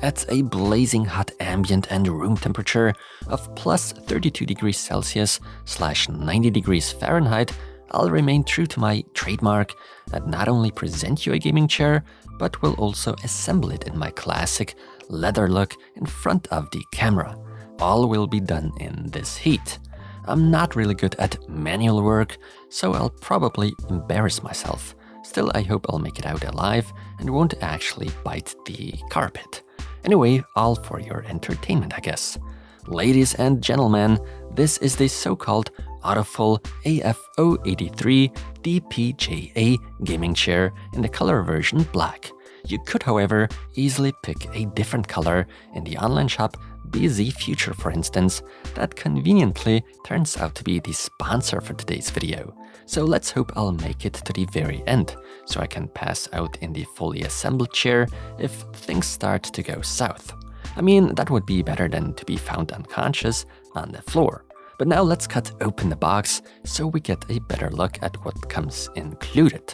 At a blazing hot ambient and room temperature of plus 32 degrees Celsius / 90 degrees Fahrenheit, I'll remain true to my trademark and not only present you a gaming chair, but will also assemble it in my classic leather look in front of the camera. All will be done in this heat. I'm not really good at manual work, so I'll probably embarrass myself. Still, I hope I'll make it out alive and won't actually bite the carpet. Anyway, all for your entertainment, I guess. Ladies and gentlemen, this is the so-called AutoFull AF083DPJA gaming chair in the color version black. You could, however, easily pick a different color in the online shop BZfuture, for instance, that conveniently turns out to be the sponsor for today's video. So let's hope I'll make it to the very end, so I can pass out in the fully assembled chair if things start to go south. I mean, that would be better than to be found unconscious on the floor. But now let's cut open the box so we get a better look at what comes included.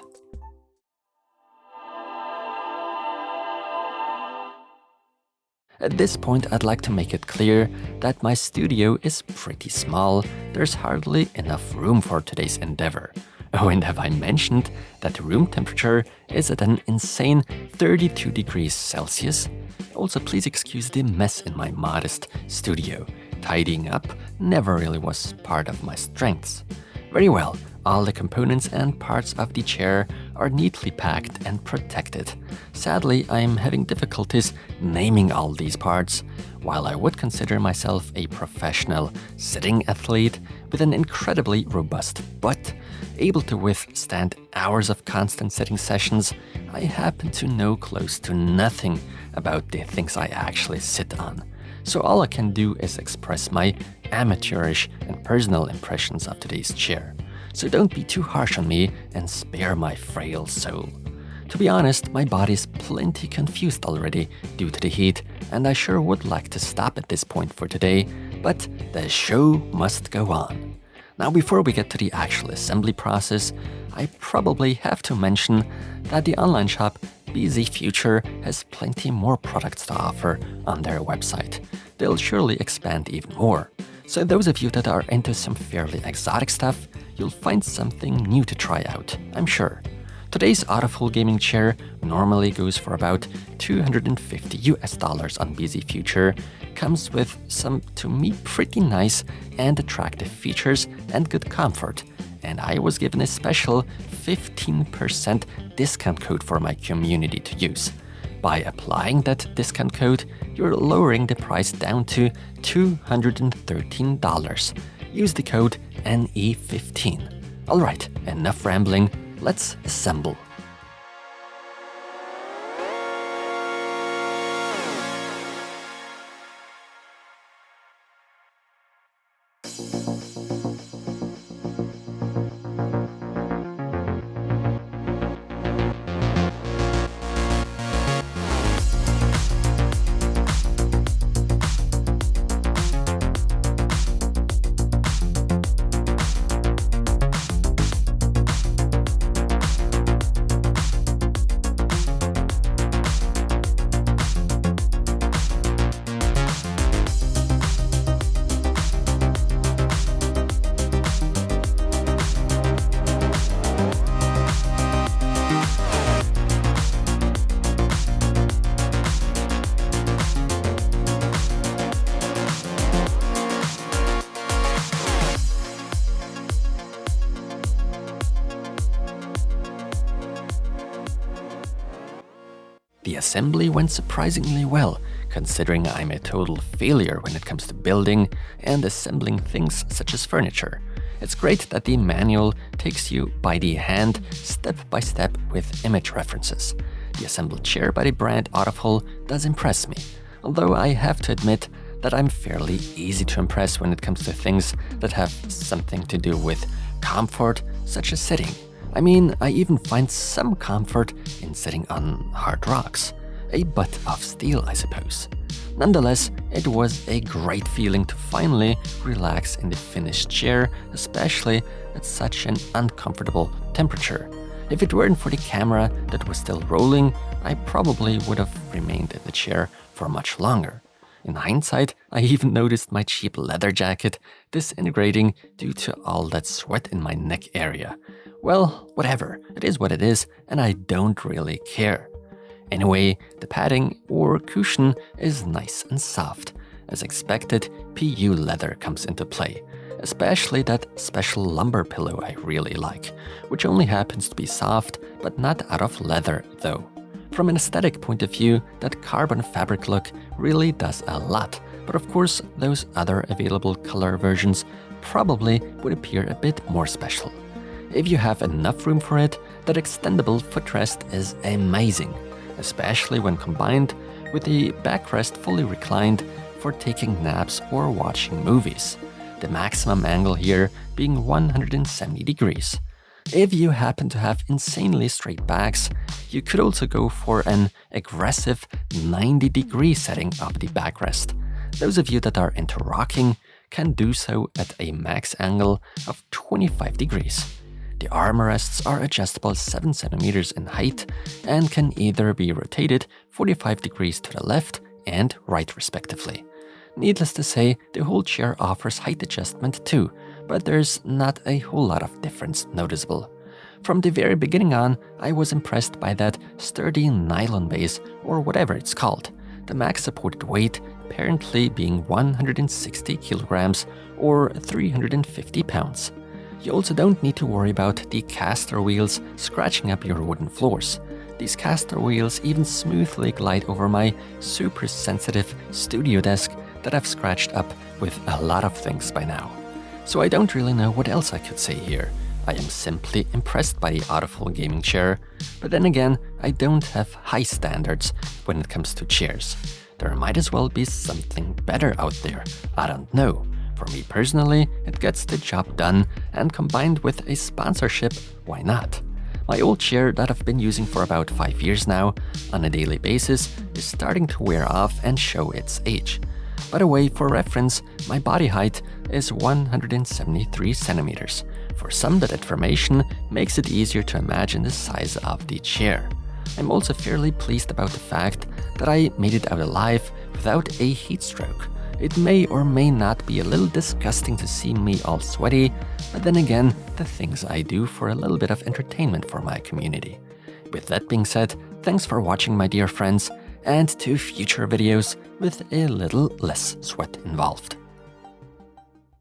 At this point, I'd like to make it clear that my studio is pretty small. There's hardly enough room for today's endeavor. Oh, and have I mentioned that the room temperature is at an insane 32 degrees Celsius? Also, please excuse the mess in my modest studio. Tidying up never really was part of my strengths. Very well, all the components and parts of the chair are neatly packed and protected. Sadly, I'm having difficulties naming all these parts. While I would consider myself a professional sitting athlete with an incredibly robust butt, able to withstand hours of constant sitting sessions, I happen to know close to nothing about the things I actually sit on. So all I can do is express my amateurish and personal impressions of today's chair. So don't be too harsh on me and spare my frail soul. To be honest, my body's plenty confused already due to the heat, and I sure would like to stop at this point for today, but the show must go on. Now, before we get to the actual assembly process, I probably have to mention that the online shop BZfuture has plenty more products to offer on their website. They'll surely expand even more. So those of you that are into some fairly exotic stuff, you'll find something new to try out, I'm sure. Today's AutoFull gaming chair normally goes for about $250 on BZfuture, comes with some, to me, pretty nice and attractive features and good comfort. And I was given a special 15% discount code for my community to use. By applying that discount code, you're lowering the price down to $213. Use the code NE15. Alright, enough rambling, let's assemble. The assembly went surprisingly well, considering I'm a total failure when it comes to building and assembling things such as furniture. It's great that the manual takes you by the hand, step by step, with image references. The assembled chair by the brand AutoFull does impress me, although I have to admit that I'm fairly easy to impress when it comes to things that have something to do with comfort, such as sitting. I mean, I even find some comfort in sitting on hard rocks. A butt of steel, I suppose. Nonetheless, it was a great feeling to finally relax in the finished chair, especially at such an uncomfortable temperature. If it weren't for the camera that was still rolling, I probably would have remained in the chair for much longer. In hindsight, I even noticed my cheap leather jacket disintegrating due to all that sweat in my neck area. Well, whatever, it is what it is, and I don't really care. Anyway, the padding or cushion is nice and soft. As expected, PU leather comes into play, especially that special lumber pillow I really like, which only happens to be soft but not out of leather though. From an aesthetic point of view, that carbon fabric look really does a lot, but of course those other available color versions probably would appear a bit more special. If you have enough room for it, that extendable footrest is amazing, especially when combined with the backrest fully reclined for taking naps or watching movies. The maximum angle here being 170 degrees. If you happen to have insanely straight backs, you could also go for an aggressive 90-degree setting of the backrest. Those of you that are into rocking can do so at a max angle of 25 degrees. The armrests are adjustable 7 cm in height and can either be rotated 45 degrees to the left and right respectively. Needless to say, the whole chair offers height adjustment too, but there's not a whole lot of difference noticeable. From the very beginning on, I was impressed by that sturdy nylon base, or whatever it's called, the max supported weight apparently being 160 kilograms or 350 pounds. You also don't need to worry about the caster wheels scratching up your wooden floors. These caster wheels even smoothly glide over my super sensitive studio desk that I've scratched up with a lot of things by now. So I don't really know what else I could say here. I am simply impressed by the AutoFull gaming chair, but then again, I don't have high standards when it comes to chairs. There might as well be something better out there, I don't know. For me personally, it gets the job done, and combined with a sponsorship, why not? My old chair that I've been using for about 5 years now, on a daily basis, is starting to wear off and show its age. By the way, for reference, my body height is 173 centimeters. For some, that information makes it easier to imagine the size of the chair. I'm also fairly pleased about the fact that I made it out alive without a heat stroke. It may or may not be a little disgusting to see me all sweaty, but then again, the things I do for a little bit of entertainment for my community. With that being said, thanks for watching, my dear friends, and to future videos with a little less sweat involved.